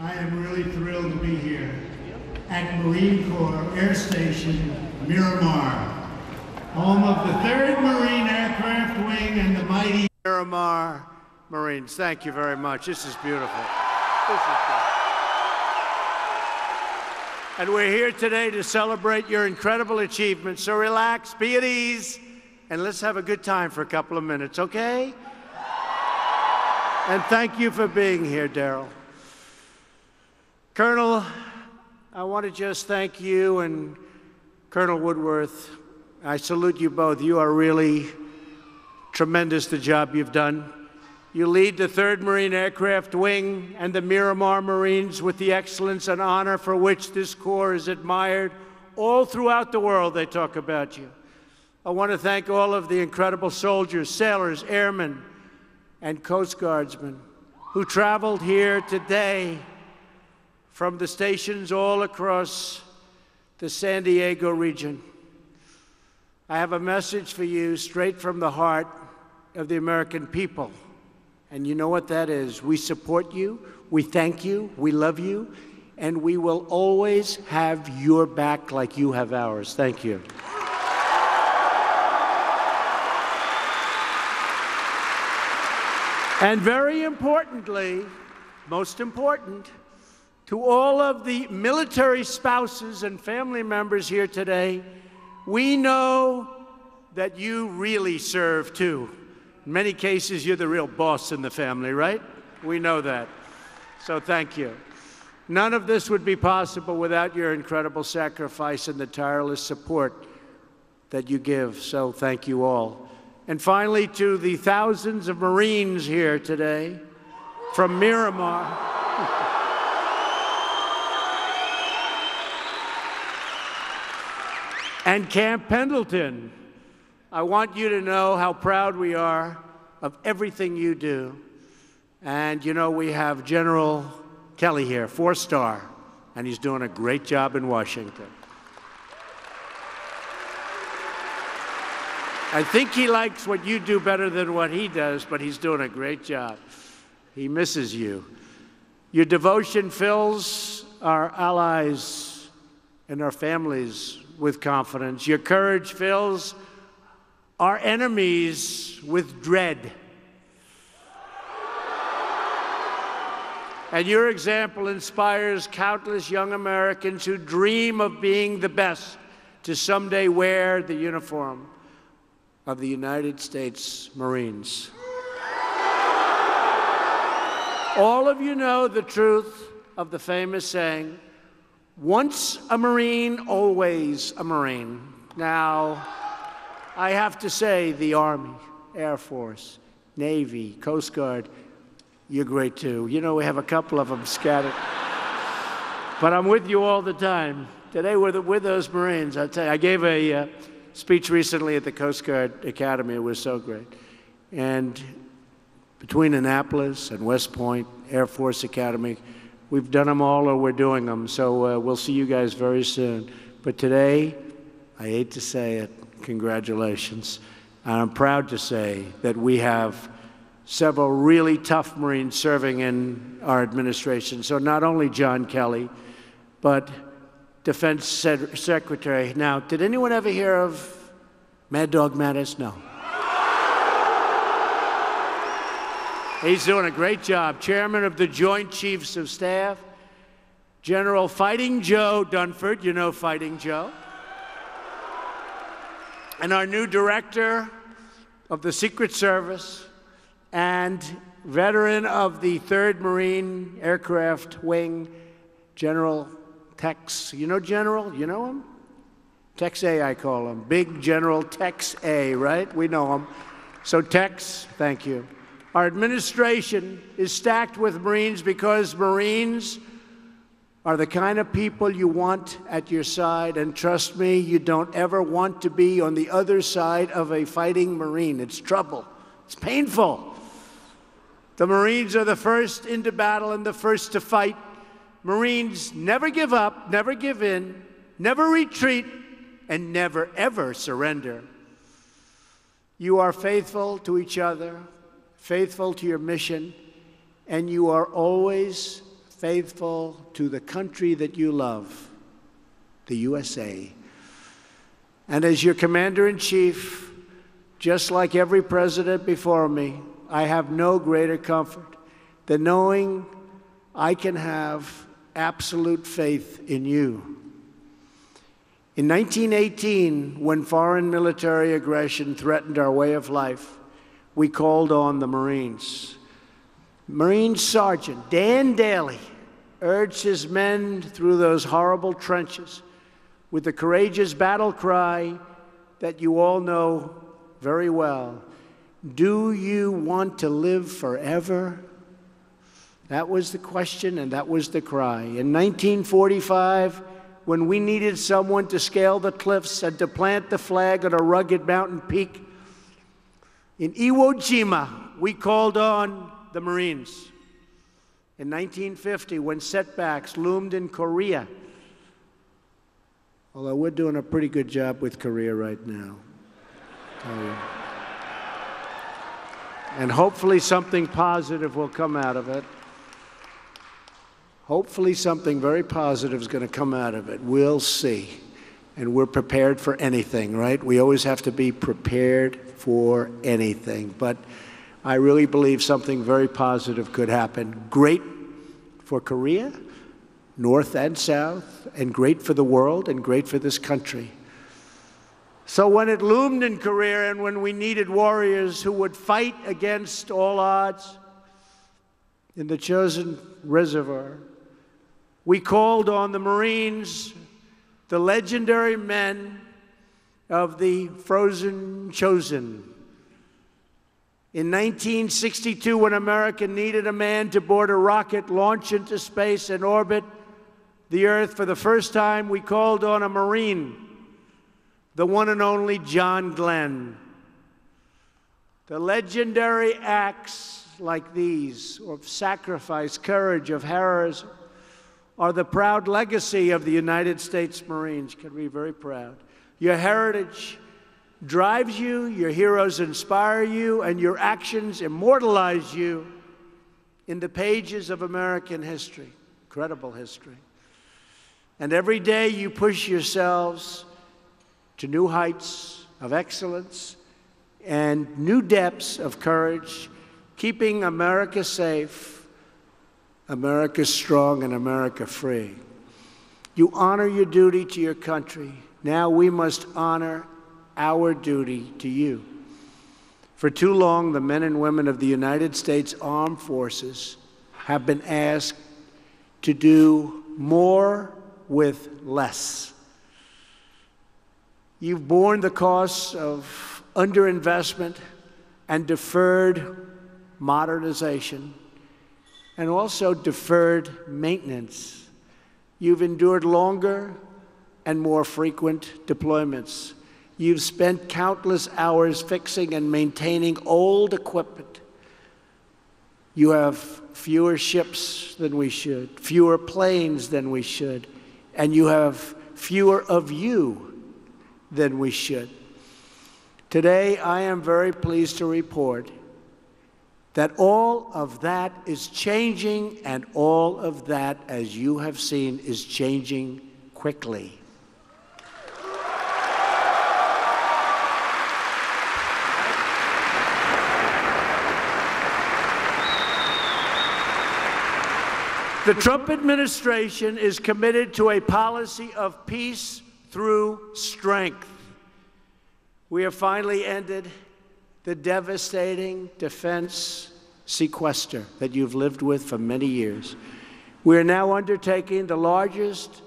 I am really thrilled to be here at Marine Corps Air Station, Miramar, home of the 3rd Marine Aircraft Wing and the mighty Miramar Marines. Thank you very much. This is beautiful. This is good. And we're here today to celebrate your incredible achievements. So relax, be at ease, and let's have a good time for a couple of minutes, okay? And thank you for being here, Daryl. Colonel, I want to just thank you and Colonel Woodworth. I salute you both. You are really tremendous, the job you've done. You lead the 3rd Marine Aircraft Wing and the Miramar Marines with the excellence and honor for which this Corps is admired. All throughout the world, they talk about you. I want to thank all of the incredible soldiers, sailors, airmen, and Coast Guardsmen who traveled here today from the stations all across the San Diego region. I have a message for you straight from the heart of the American people. And you know what that is. We support you, we thank you, we love you, and we will always have your back like you have ours. Thank you. And very importantly, most important, to all of the military spouses and family members here today, we know that you really serve too. In many cases, you're the real boss in the family, right? We know that. So thank you. None of this would be possible without your incredible sacrifice and the tireless support that you give. So thank you all. And finally, to the thousands of Marines here today from Miramar. And Camp Pendleton, I want you to know how proud we are of everything you do. And you know, we have General Kelly here, 4-star, and he's doing a great job in Washington. I think he likes what you do better than what he does, but he's doing a great job. He misses you. Your devotion fills our allies and our families with confidence. Your courage fills our enemies with dread. And your example inspires countless young Americans who dream of being the best to someday wear the uniform of the United States Marines. All of you know the truth of the famous saying, once a Marine, always a Marine. Now, I have to say, the Army, Air Force, Navy, Coast Guard, you're great too. You know, we have a couple of them scattered. But I'm with you all the time. Today, we're with those Marines. I'll tell you, I gave a speech recently at the Coast Guard Academy. It was so great. And between Annapolis and West Point, Air Force Academy, we've done them all or we're doing them. So we'll see you guys very soon. But today, I hate to say it, congratulations. And I'm proud to say that we have several really tough Marines serving in our administration. So not only John Kelly, but Defense Secretary. Now, did anyone ever hear of Mad Dog Mattis? No. He's doing a great job. Chairman of the Joint Chiefs of Staff, General Fighting Joe Dunford. You know Fighting Joe. And our new director of the Secret Service and veteran of the 3rd Marine Aircraft Wing, General Tex. You know General? You know him? Tex A, I call him. Big General Tex A, right? We know him. So Tex, thank you. Our administration is stacked with Marines because Marines are the kind of people you want at your side. And trust me, you don't ever want to be on the other side of a fighting Marine. It's trouble. It's painful. The Marines are the first into battle and the first to fight. Marines never give up, never give in, never retreat, and never, ever surrender. You are faithful to each other, faithful to your mission, and you are always faithful to the country that you love, the USA. And as your commander-in-chief, just like every president before me, I have no greater comfort than knowing I can have absolute faith in you. In 1918, when foreign military aggression threatened our way of life, we called on the Marines. Marine Sergeant Dan Daly urged his men through those horrible trenches with the courageous battle cry that you all know very well. Do you want to live forever? That was the question, and that was the cry. In 1945, when we needed someone to scale the cliffs and to plant the flag on a rugged mountain peak, in Iwo Jima, we called on the Marines. In 1950, when setbacks loomed in Korea, although we're doing a pretty good job with Korea right now, and hopefully something positive will come out of it. Hopefully something very positive is going to come out of it. We'll see. And we're prepared for anything, right? We always have to be prepared for anything. But I really believe something very positive could happen. Great for Korea, North and South, and great for the world, and great for this country. So when it loomed in Korea, and when we needed warriors who would fight against all odds in the chosen reservoir, we called on the Marines, the legendary men of the frozen chosen. In 1962, when America needed a man to board a rocket, launch into space, and orbit the Earth for the first time, we called on a Marine, the one and only John Glenn. The legendary acts like these, of sacrifice, courage, of heroism, are the proud legacy of the United States Marines. Can be very proud. Your heritage drives you, your heroes inspire you, and your actions immortalize you in the pages of American history, incredible history. And every day you push yourselves to new heights of excellence and new depths of courage, keeping America safe, America strong, and America free. You honor your duty to your country. Now we must honor our duty to you. For too long, the men and women of the United States Armed Forces have been asked to do more with less. You've borne the costs of underinvestment and deferred modernization, and also deferred maintenance. You've endured longer and more frequent deployments. You've spent countless hours fixing and maintaining old equipment. You have fewer ships than we should, fewer planes than we should, and you have fewer of you than we should. Today, I am very pleased to report that all of that is changing, and all of that, as you have seen, is changing quickly. The Trump administration is committed to a policy of peace through strength. We have finally ended the devastating defense sequester that you've lived with for many years. We are now undertaking the largest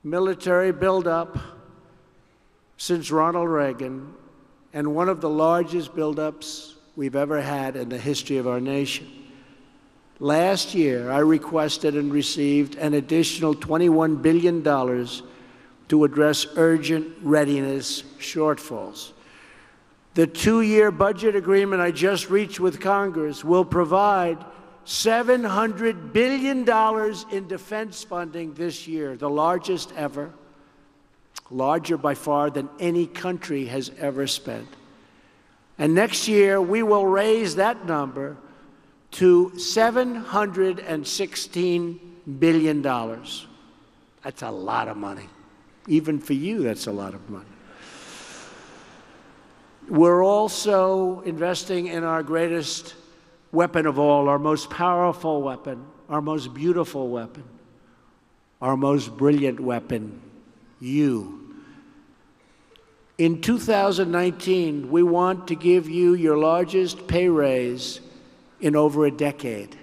military buildup since Ronald Reagan, and one of the largest buildups we've ever had in the history of our nation. Last year, I requested and received an additional $21 billion to address urgent readiness shortfalls. The two-year budget agreement I just reached with Congress will provide $700 billion in defense funding this year, the largest ever, larger by far than any country has ever spent. And next year, we will raise that number to $716 billion. That's a lot of money. Even for you, that's a lot of money. We're also investing in our greatest weapon of all, our most powerful weapon, our most beautiful weapon, our most brilliant weapon, you. In 2019, we want to give you your largest pay raise in over a decade.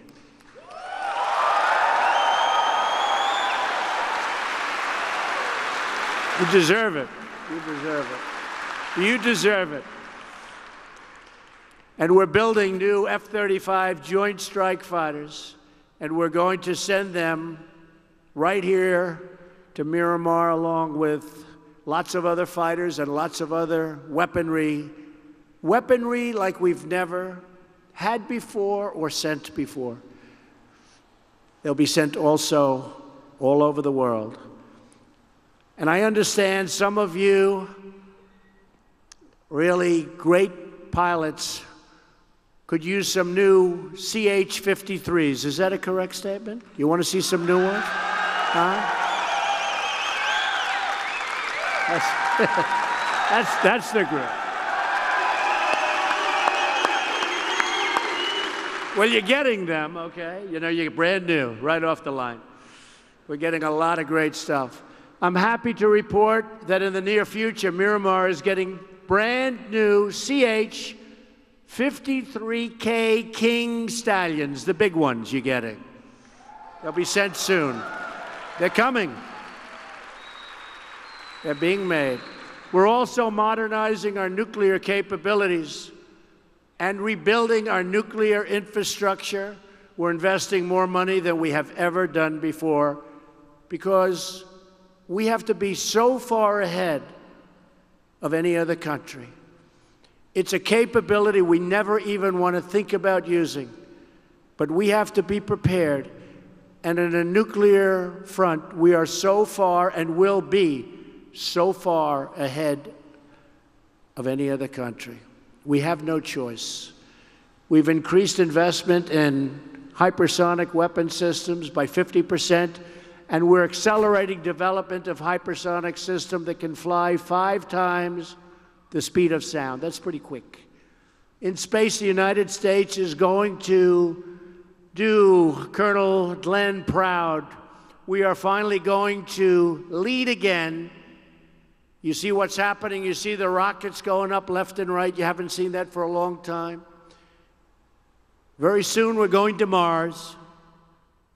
You deserve it. You deserve it. You deserve it. And we're building new F-35 Joint Strike Fighters, and we're going to send them right here to Miramar along with lots of other fighters and lots of other weaponry. Weaponry like we've never had before or sent before. They'll be sent also all over the world. And I understand some of you, really great pilots, could use some new CH-53s. Is that a correct statement? You want to see some new ones? Huh? That's the group. Well, you're getting them, okay? You know, you're brand new, right off the line. We're getting a lot of great stuff. I'm happy to report that in the near future, Miramar is getting brand new CH-53K King Stallions, the big ones you're getting. They'll be sent soon. They're coming. They're being made. We're also modernizing our nuclear capabilities and rebuilding our nuclear infrastructure. We're investing more money than we have ever done before because we have to be so far ahead of any other country. It's a capability we never even want to think about using, but we have to be prepared. And in a nuclear front, we are so far and will be so far ahead of any other country. We have no choice. We've increased investment in hypersonic weapon systems by 50%, and we're accelerating development of hypersonic system that can fly 5 times the speed of sound. That's pretty quick. In space, the United States is going to do Colonel Glenn proud. We are finally going to lead again. You see what's happening. You see the rockets going up left and right. You haven't seen that for a long time. Very soon, we're going to Mars.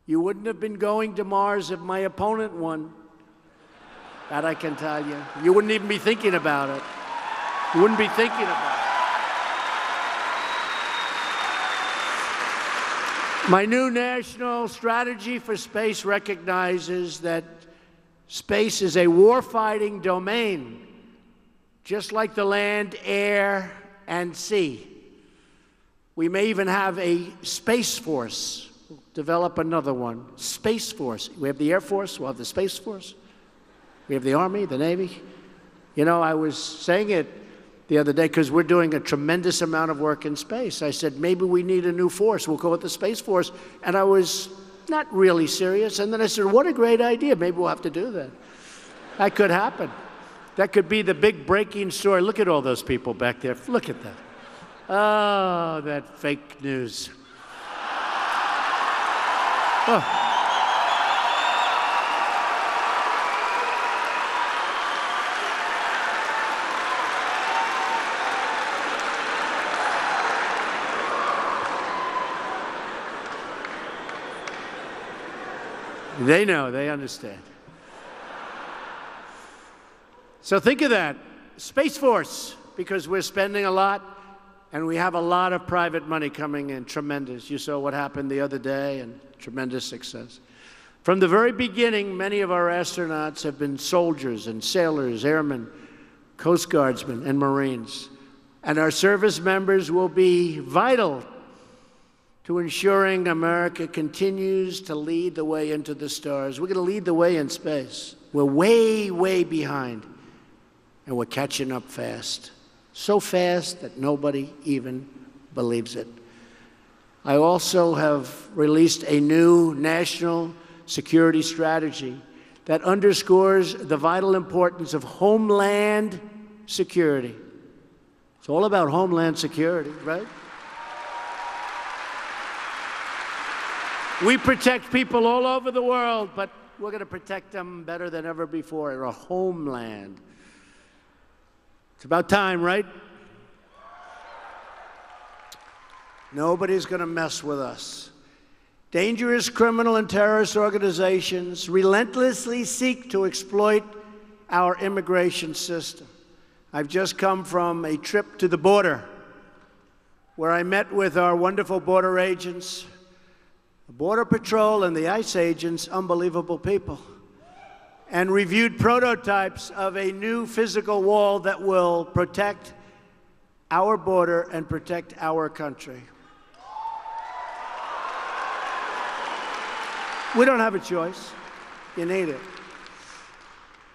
You wouldn't have been going to Mars if my opponent won. That I can tell you. You wouldn't even be thinking about it. You wouldn't be thinking about it. My new national strategy for space recognizes that space is a warfighting domain, just like the land, air, and sea. We may even have a space force. We'll develop another one. Space Force. We have the Air Force. We'll have the Space Force. We have the Army, the Navy. You know, I was saying it the other day because we're doing a tremendous amount of work in space. I said, maybe we need a new force. We'll call it the Space Force. And I was not really serious. And then I said, what a great idea. Maybe we'll have to do that. That could happen. That could be the big breaking story. Look at all those people back there. Look at that. Oh, that fake news. Oh. They know, they understand. So think of that, Space Force, because we're spending a lot and we have a lot of private money coming in, tremendous. You saw what happened the other day, and tremendous success. From the very beginning, many of our astronauts have been soldiers and sailors, airmen, Coast Guardsmen, and Marines. And our service members will be vital to ensuring America continues to lead the way into the stars. We're going to lead the way in space. We're way, way behind, and we're catching up fast. So fast that nobody even believes it. I also have released a new national security strategy that underscores the vital importance of homeland security. It's all about homeland security, right? We protect people all over the world, but we're going to protect them better than ever before in our homeland. It's about time, right? Nobody's going to mess with us. Dangerous criminal and terrorist organizations relentlessly seek to exploit our immigration system. I've just come from a trip to the border where I met with our wonderful border agents, the Border Patrol and the ICE agents, unbelievable people, and reviewed prototypes of a new physical wall that will protect our border and protect our country. We don't have a choice. You need it.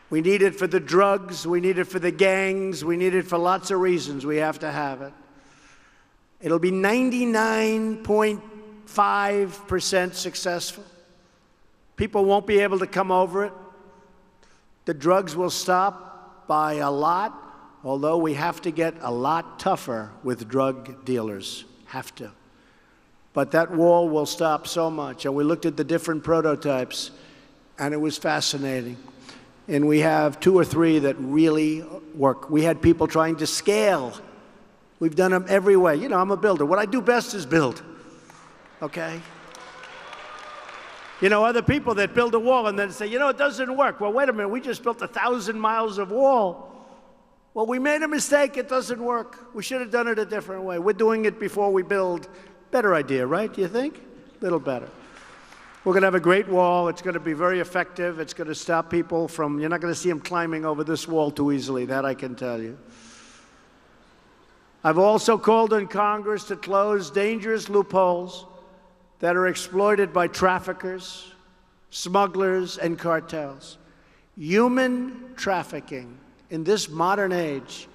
We need it for the drugs. We need it for the gangs. We need it for lots of reasons. We have to have it. It'll be 99.5% successful. People won't be able to come over it. The drugs will stop by a lot, although we have to get a lot tougher with drug dealers. Have to. But that wall will stop so much. And we looked at the different prototypes, and it was fascinating. And we have 2 or 3 that really work. We had people trying to scale. We've done them every way. You know, I'm a builder. What I do best is build, okay? You know, other people that build a wall and then say, you know, it doesn't work. Well, wait a minute, we just built 1,000 miles of wall. Well, we made a mistake, it doesn't work. We should have done it a different way. We're doing it before we build. Better idea, right, do you think? A little better. We're going to have a great wall. It's going to be very effective. It's going to stop people from, you're not going to see them climbing over this wall too easily, that I can tell you. I've also called on Congress to close dangerous loopholes that are exploited by traffickers, smugglers, and cartels. Human trafficking in this modern age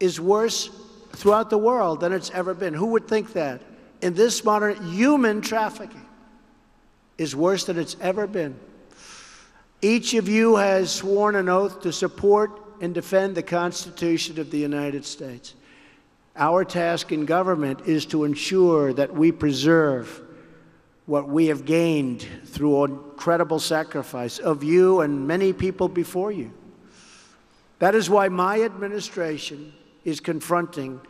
is worse throughout the world than it's ever been. Who would think that? In this modern, human trafficking is worse than it's ever been. Each of you has sworn an oath to support and defend the Constitution of the United States. Our task in government is to ensure that we preserve what we have gained through incredible sacrifice of you and many people before you. That is why my administration is confronting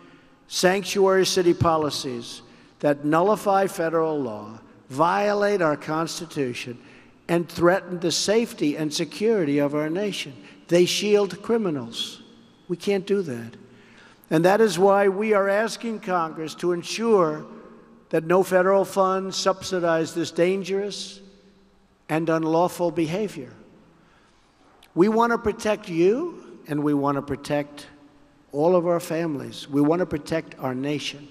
sanctuary city policies that nullify federal law, violate our Constitution, and threaten the safety and security of our nation. They shield criminals. We can't do that. And that is why we are asking Congress to ensure that no federal funds subsidize this dangerous and unlawful behavior. We want to protect you, and we want to protect all of our families. We want to protect our nation.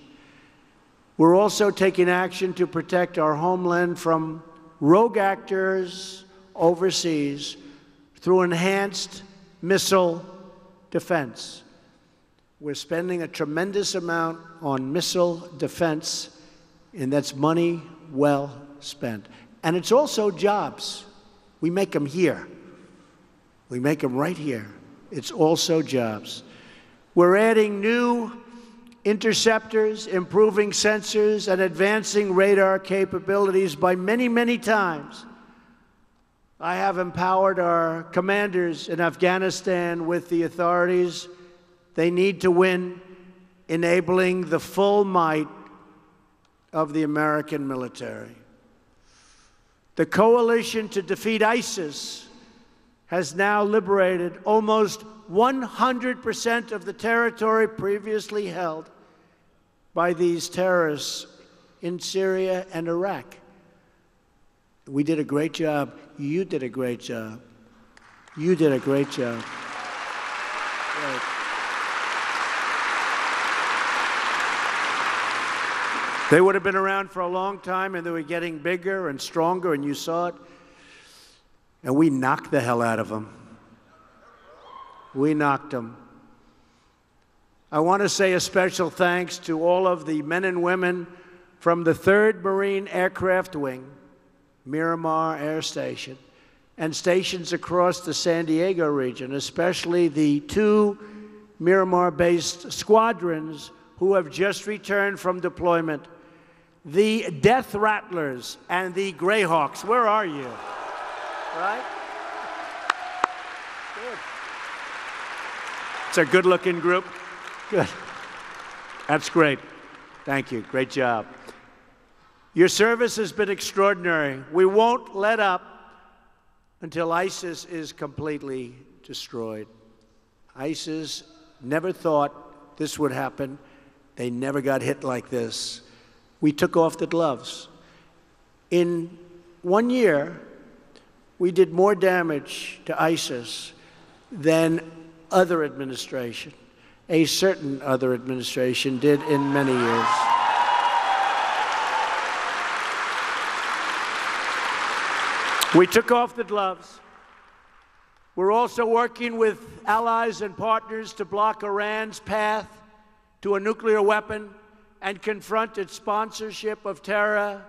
We're also taking action to protect our homeland from rogue actors overseas through enhanced missile defense. We're spending a tremendous amount on missile defense, and that's money well spent. And it's also jobs. We make them here. We make them right here. It's also jobs. We're adding new interceptors, improving sensors, and advancing radar capabilities by many, many times. I have empowered our commanders in Afghanistan with the authorities they need to win, enabling the full might of the American military. The coalition to defeat ISIS has now liberated almost 100% of the territory previously held by these terrorists in Syria and Iraq. We did a great job. You did a great job. You did a great job. Right. They would have been around for a long time, and they were getting bigger and stronger, and you saw it. And we knocked the hell out of them. We knocked them. I want to say a special thanks to all of the men and women from the 3rd Marine Aircraft Wing Miramar Air Station, and stations across the San Diego region, especially the 2 Miramar-based squadrons who have just returned from deployment, the Death Rattlers and the Greyhawks. Where are you? Right? Good. It's a good-looking group. Good. That's great. Thank you. Great job. Your service has been extraordinary. We won't let up until ISIS is completely destroyed. ISIS never thought this would happen. They never got hit like this. We took off the gloves. In 1 year, we did more damage to ISIS than other administration, a certain other administration did in many years. We took off the gloves. We're also working with allies and partners to block Iran's path to a nuclear weapon and confront its sponsorship of terror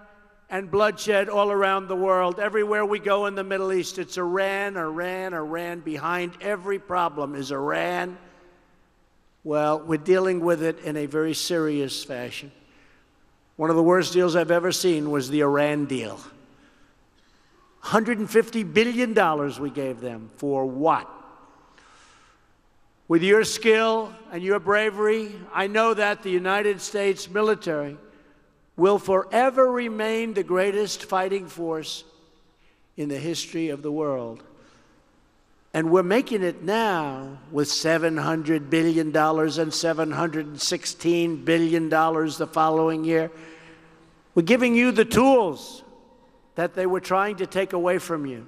and bloodshed all around the world. Everywhere we go in the Middle East, it's Iran, Iran, Iran. Behind every problem is Iran. Well, we're dealing with it in a very serious fashion. One of the worst deals I've ever seen was the Iran deal. $150 billion we gave them. For what? With your skill and your bravery, I know that the United States military will forever remain the greatest fighting force in the history of the world. And we're making it now with $700 billion and $716 billion the following year. We're giving you the tools that they were trying to take away from you.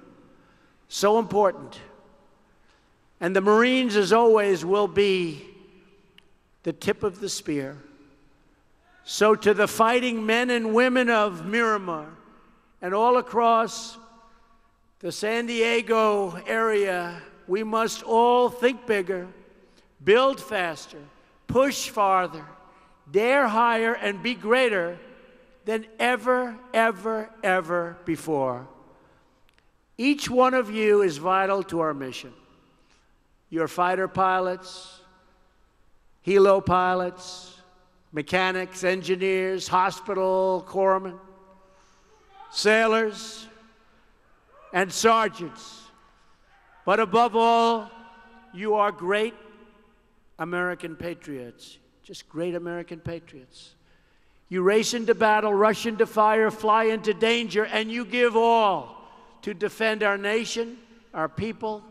So important. And the Marines, as always, will be the tip of the spear. So to the fighting men and women of Miramar and all across the San Diego area, we must all think bigger, build faster, push farther, dare higher, and be greater than ever, ever, ever before. Each one of you is vital to our mission. Your fighter pilots, helo pilots, mechanics, engineers, hospital corpsmen, sailors, and sergeants. But above all, you are great American patriots, just great American patriots. You race into battle, rush into fire, fly into danger, and you give all to defend our nation, our people,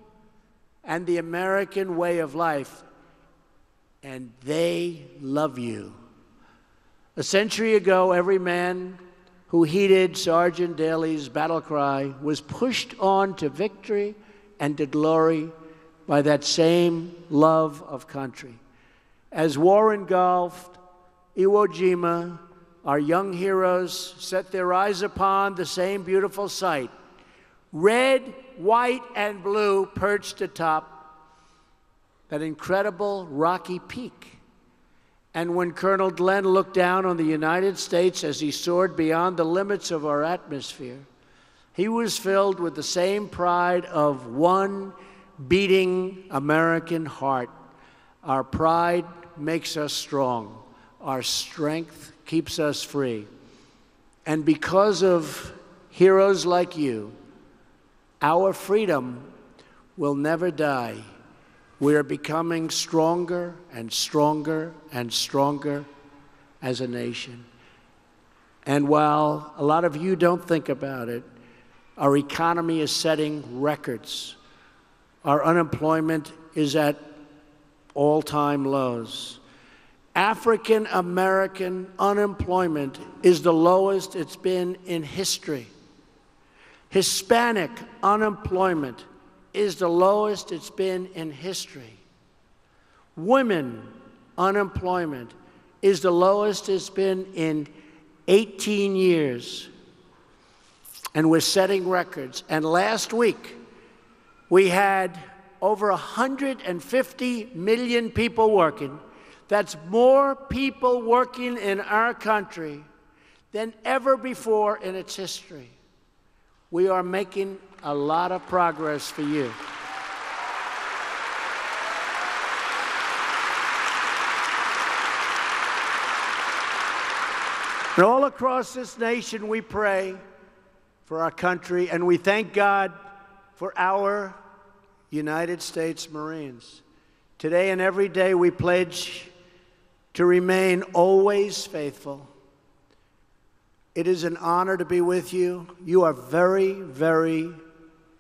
and the American way of life. And they love you. A century ago, every man who heeded Sergeant Daly's battle cry was pushed on to victory and to glory by that same love of country. As war engulfed Iwo Jima, our young heroes set their eyes upon the same beautiful sight. Red, white, and blue perched atop that incredible rocky peak. And when Colonel Glenn looked down on the United States as he soared beyond the limits of our atmosphere, he was filled with the same pride of one beating American heart. Our pride makes us strong. Our strength keeps us free. And because of heroes like you, our freedom will never die. We are becoming stronger and stronger and stronger as a nation. And while a lot of you don't think about it, our economy is setting records. Our unemployment is at all-time lows. African American unemployment is the lowest it's been in history. Hispanic unemployment is the lowest it's been in history. Women unemployment is the lowest it's been in 18 years. And we're setting records. And last week, we had over 150 million people working. That's more people working in our country than ever before in its history. We are making a lot of progress for you. And all across this nation, we pray for our country, and we thank God for our United States Marines. Today and every day, we pledge to remain always faithful. It is an honor to be with you. You are very, very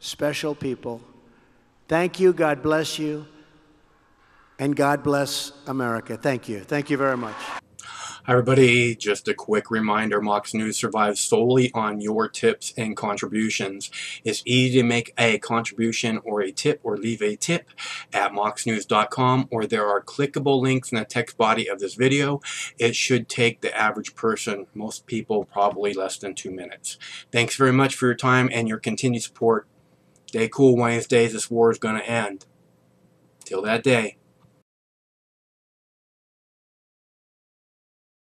special people. Thank you. God bless you. And God bless America. Thank you. Thank you very much. Hi everybody, just a quick reminder, Mox News survives solely on your tips and contributions. It's easy to make a contribution or a tip or leave a tip at moxnews.com, or there are clickable links in the text body of this video. It should take the average person, most people, probably less than 2 minutes. Thanks very much for your time and your continued support. Stay cool, Wednesdays. This war is going to end. Till that day.